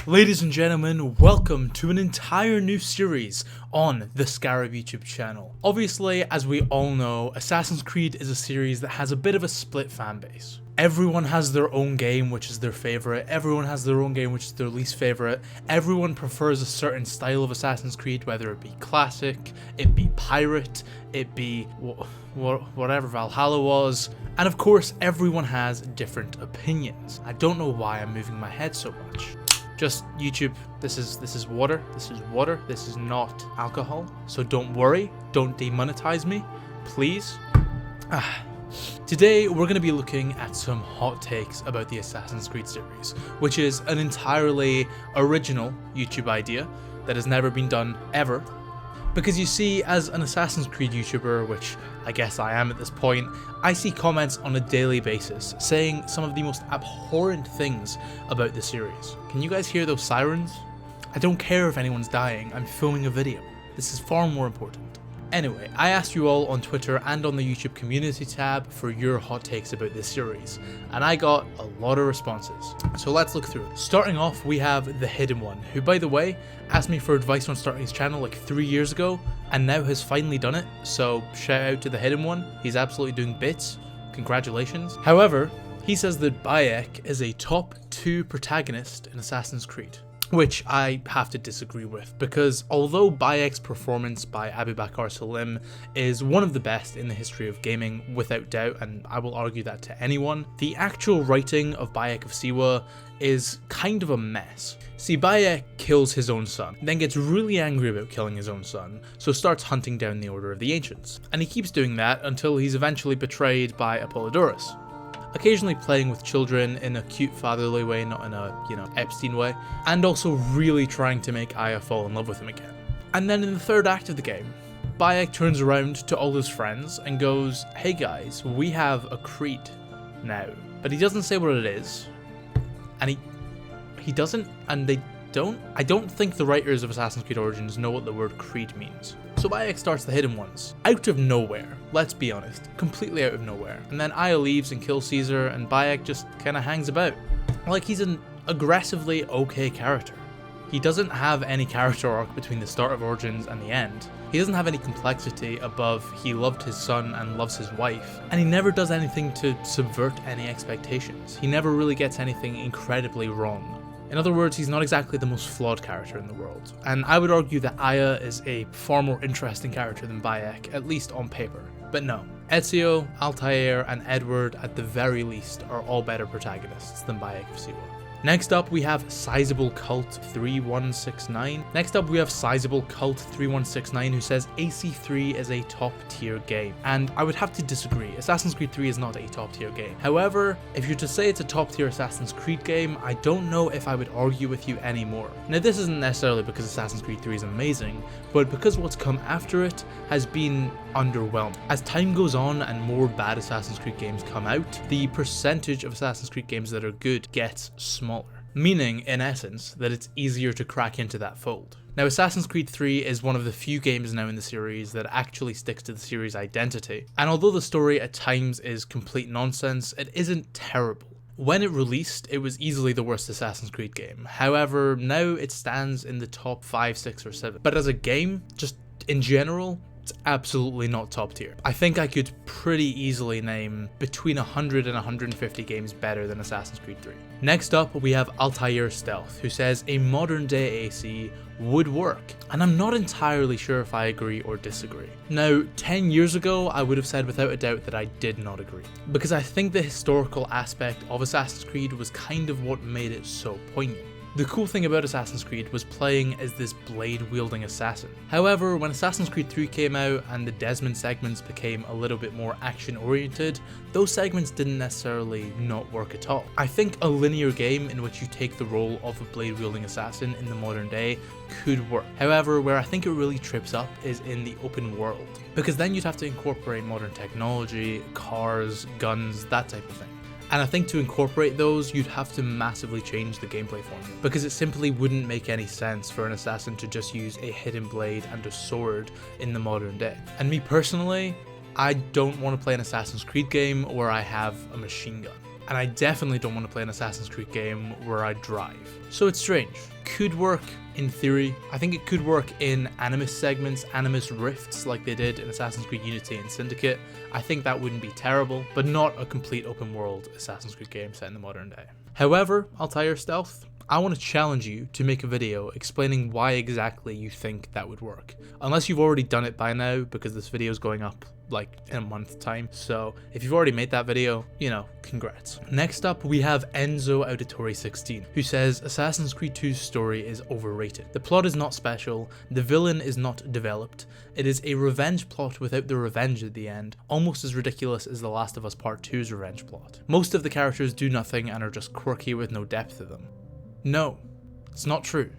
Ladies and gentlemen, welcome to an entire new series on the Scarab YouTube channel. Obviously, as we all know, Assassin's Creed is a series that has a bit of a split fanbase. Everyone has their own game which is their favourite, everyone has their own game which is their least favourite, everyone prefers a certain style of Assassin's Creed, whether it be classic, it be pirate, it be whatever Valhalla was, and of course everyone has different opinions. I don't know why I'm moving my head so much. Just YouTube, this is water, this is not alcohol, so don't worry, don't demonetize me, please. Today we're going to be looking at some hot takes about the Assassin's Creed series, which is an entirely original YouTube idea that has never been done ever. Because you see, as an Assassin's Creed YouTuber, which I guess I am at this point, I see comments on a daily basis saying some of the most abhorrent things about the series. Can you guys hear those sirens? I don't care if anyone's dying, I'm filming a video. This is far more important. Anyway, I asked you all on Twitter and on the YouTube community tab for your hot takes about this series, and I got a lot of responses. So let's look through it. Starting off, we have The Hidden One, who by the way, asked me for advice on starting his channel like 3 years ago, and now has finally done it, so shout out to The Hidden One, he's absolutely doing bits, congratulations. However, he says that Bayek is a top 2 protagonist in Assassin's Creed, which I have to disagree with, because although Bayek's performance by Abubakar Salim is one of the best in the history of gaming without doubt, and I will argue that to anyone, the actual writing of Bayek of Siwa is kind of a mess. See, Bayek kills his own son, then gets really angry about killing his own son, so starts hunting down the Order of the Ancients, and he keeps doing that until he's eventually betrayed by Apollodorus. Occasionally playing with children in a cute fatherly way, not in a, Epstein way, and also really trying to make Aya fall in love with him again. And then in the third act of the game, Bayek turns around to all his friends and goes, "Hey guys, we have a creed now." But he doesn't say what it is, and he doesn't, and they don't. I don't think the writers of Assassin's Creed Origins know what the word creed means. So Bayek starts the Hidden Ones, out of nowhere, let's be honest, completely out of nowhere. And then Aya leaves and kills Caesar, and Bayek just kinda hangs about. Like he's an aggressively okay character. He doesn't have any character arc between the start of Origins and the end. He doesn't have any complexity above he loved his son and loves his wife, and he never does anything to subvert any expectations. He never really gets anything incredibly wrong. In other words, he's not exactly the most flawed character in the world, and I would argue that Aya is a far more interesting character than Bayek, at least on paper. But no, Ezio, Altair, and Edward at the very least are all better protagonists than Bayek of Siwa. Next up we have Sizable Cult 3169. Who says AC3 is a top tier game. And I would have to disagree. Assassin's Creed 3 is not a top tier game. However, if you're to say it's a top tier Assassin's Creed game, I don't know if I would argue with you anymore. Now this isn't necessarily because Assassin's Creed 3 is amazing, but because what's come after it has been underwhelming. As time goes on and more bad Assassin's Creed games come out, the percentage of Assassin's Creed games that are good gets smaller. Meaning, in essence, that it's easier to crack into that fold. Now, Assassin's Creed 3 is one of the few games now in the series that actually sticks to the series' identity, and although the story at times is complete nonsense, it isn't terrible. When it released, it was easily the worst Assassin's Creed game. However, now it stands in the top 5, 6, or 7. But as a game, just in general, it's absolutely not top tier. I think I could pretty easily name between 100 and 150 games better than Assassin's Creed 3. Next up, we have Altair Stealth, who says a modern day AC would work, and I'm not entirely sure if I agree or disagree. Now, 10 years ago, I would have said without a doubt that I did not agree, because I think the historical aspect of Assassin's Creed was kind of what made it so poignant. The cool thing about Assassin's Creed was playing as this blade-wielding assassin. However, when Assassin's Creed 3 came out and the Desmond segments became a little bit more action-oriented, those segments didn't necessarily not work at all. I think a linear game in which you take the role of a blade-wielding assassin in the modern day could work. However, where I think it really trips up is in the open world, because then you'd have to incorporate modern technology, cars, guns, that type of thing. And I think to incorporate those, you'd have to massively change the gameplay formula, because it simply wouldn't make any sense for an assassin to just use a hidden blade and a sword in the modern day. And me personally, I don't want to play an Assassin's Creed game where I have a machine gun. And I definitely don't want to play an Assassin's Creed game where I drive. So it's strange. Could work in theory. I think it could work in Animus segments, Animus rifts like they did in Assassin's Creed Unity and Syndicate. I think that wouldn't be terrible, but not a complete open world Assassin's Creed game set in the modern day. However, Altair Stealth, I want to challenge you to make a video explaining why exactly you think that would work. Unless you've already done it by now, because this video is going up like in a month's time. So if you've already made that video, you know, congrats. Next up, we have Enzo Auditore 16, who says Assassin's Creed 2's story is overrated. The plot is not special, the villain is not developed, it is a revenge plot without the revenge at the end, almost as ridiculous as The Last of Us Part 2's revenge plot. Most of the characters do nothing and are just quirky with no depth to them. No, it's not true.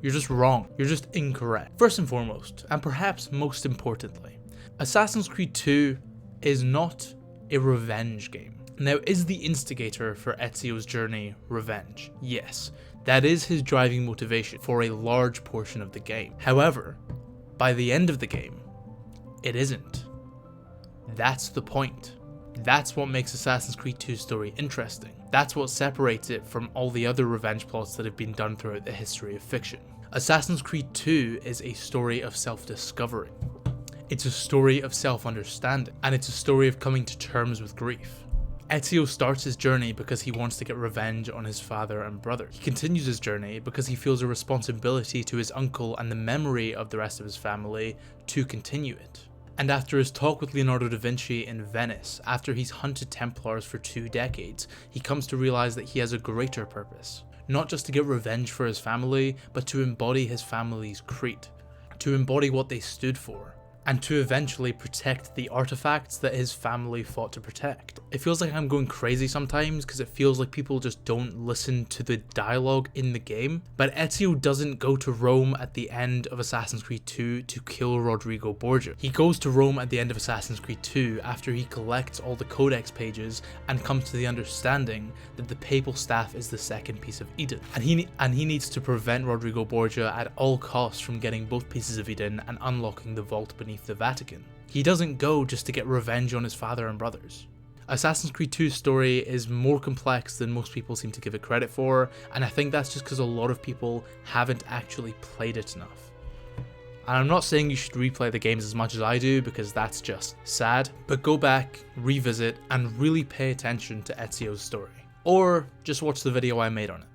You're just wrong. You're just incorrect. First and foremost, and perhaps most importantly, Assassin's Creed 2 is not a revenge game. Now, is the instigator for Ezio's journey revenge? Yes, that is his driving motivation for a large portion of the game. However, by the end of the game, it isn't. That's the point. That's what makes Assassin's Creed 2's story interesting. That's what separates it from all the other revenge plots that have been done throughout the history of fiction. Assassin's Creed 2 is a story of self-discovery. It's a story of self-understanding, and it's a story of coming to terms with grief. Ezio starts his journey because he wants to get revenge on his father and brother. He continues his journey because he feels a responsibility to his uncle and the memory of the rest of his family to continue it. And after his talk with Leonardo da Vinci in Venice, after he's hunted Templars for 2 decades, he comes to realize that he has a greater purpose. Not just to get revenge for his family, but to embody his family's creed. To embody what they stood for. And to eventually protect the artifacts that his family fought to protect. It feels like I'm going crazy sometimes because it feels like people just don't listen to the dialogue in the game. But Ezio doesn't go to Rome at the end of Assassin's Creed 2 to kill Rodrigo Borgia. He goes to Rome at the end of Assassin's Creed 2 after he collects all the codex pages and comes to the understanding that the papal staff is the second piece of Eden. And he needs to prevent Rodrigo Borgia at all costs from getting both pieces of Eden and unlocking the vault beneath the Vatican. He doesn't go just to get revenge on his father and brothers. Assassin's Creed 2's story is more complex than most people seem to give it credit for, and I think that's just because a lot of people haven't actually played it enough. And I'm not saying you should replay the games as much as I do, because that's just sad, but go back, revisit, and really pay attention to Ezio's story. Or just watch the video I made on it.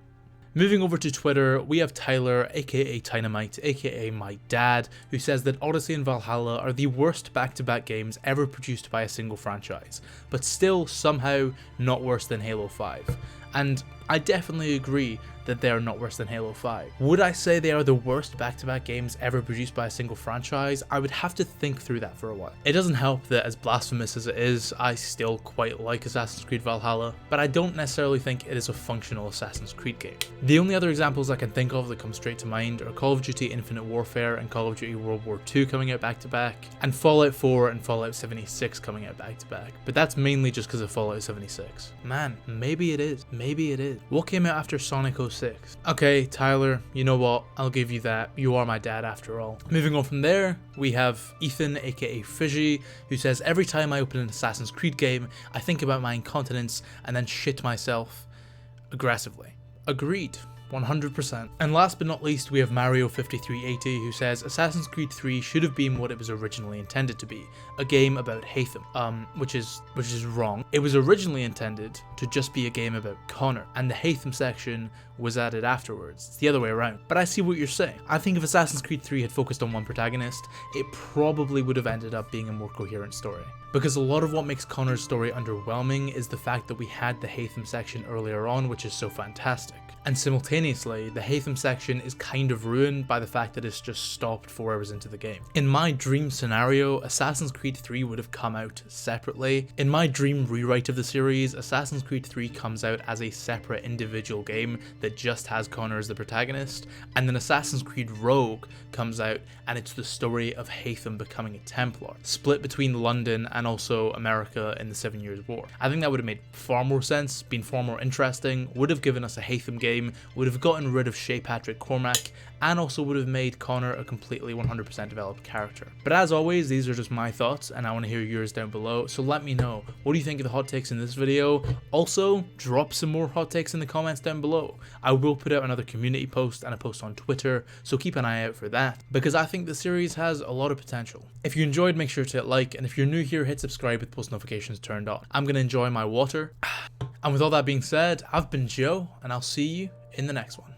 Moving over to Twitter, we have Tyler, aka Tynamite, aka my dad, who says that Odyssey and Valhalla are the worst back-to-back games ever produced by a single franchise, but still somehow not worse than Halo 5. And I definitely agree that they are not worse than Halo 5. Would I say they are the worst back-to-back games ever produced by a single franchise? I would have to think through that for a while. It doesn't help that, as blasphemous as it is, I still quite like Assassin's Creed Valhalla, but I don't necessarily think it is a functional Assassin's Creed game. The only other examples I can think of that come straight to mind are Call of Duty Infinite Warfare and Call of Duty World War II coming out back-to-back, and Fallout 4 and Fallout 76 coming out back-to-back, but that's mainly just because of Fallout 76. Man, maybe it is. Maybe it is. What came out after Sonic 06? Okay, Tyler, you know what? I'll give you that. You are my dad after all. Moving on from there, we have Ethan, aka Fizzy, who says, every time I open an Assassin's Creed game, I think about my incontinence and then shit myself aggressively. Agreed. 100%. And last but not least, we have Mario5380, who says Assassin's Creed 3 should have been what it was originally intended to be, a game about Haytham, which is wrong. It was originally intended to just be a game about Connor, and the Haytham section was added afterwards. It's the other way around. But I see what you're saying. I think if Assassin's Creed 3 had focused on one protagonist, it probably would have ended up being a more coherent story. Because a lot of what makes Connor's story underwhelming is the fact that we had the Haytham section earlier on, which is so fantastic. And simultaneously, the Haytham section is kind of ruined by the fact that it's just stopped 4 hours into the game. In my dream scenario, Assassin's Creed 3 would have come out separately. In my dream rewrite of the series, Assassin's Creed 3 comes out as a separate individual game that just has Connor as the protagonist, and then Assassin's Creed Rogue comes out and it's the story of Haytham becoming a Templar, split between London and also America in the 7 Years' War. I think that would have made far more sense, been far more interesting, would have given us a Haytham game, would have gotten rid of Shay Patrick Cormac, and also would have made Connor a completely 100% developed character. But as always, these are just my thoughts, and I want to hear yours down below, so let me know, what do you think of the hot takes in this video? Also, drop some more hot takes in the comments down below. I will put out another community post and a post on Twitter, so keep an eye out for that, because I think the series has a lot of potential. If you enjoyed, make sure to hit like, and if you're new here, hit subscribe with post notifications turned on. I'm going to enjoy my water. And with all that being said, I've been Joe, and I'll see you in the next one.